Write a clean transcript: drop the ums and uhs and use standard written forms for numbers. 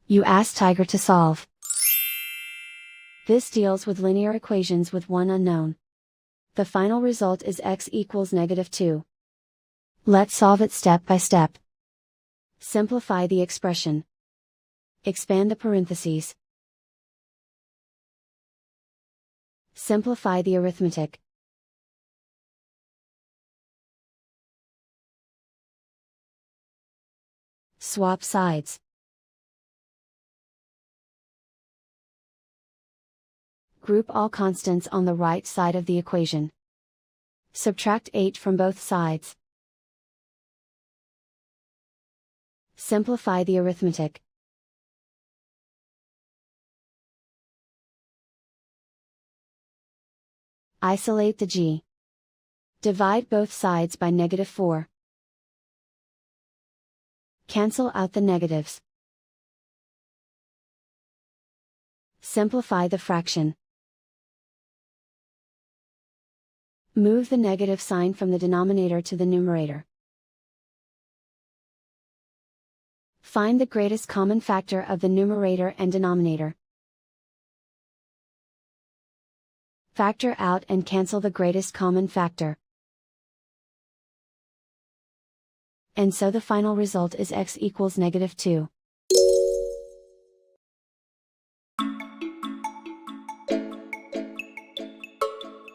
You ask Tiger to solve. This deals with linear equations with one unknown. The final result is x equals -2. Let's solve it step by step. Simplify the expression. Expand the parentheses. Simplify the arithmetic. Swap sides. Group all constants on the right side of the equation. Subtract 8 from both sides. Simplify the arithmetic. Isolate the g. Divide both sides by -4. Cancel out the negatives. Simplify the fraction. Move the negative sign from the denominator to the numerator. Find the greatest common factor of the numerator and denominator. Factor out and cancel the greatest common factor. And so the final result is x equals -2.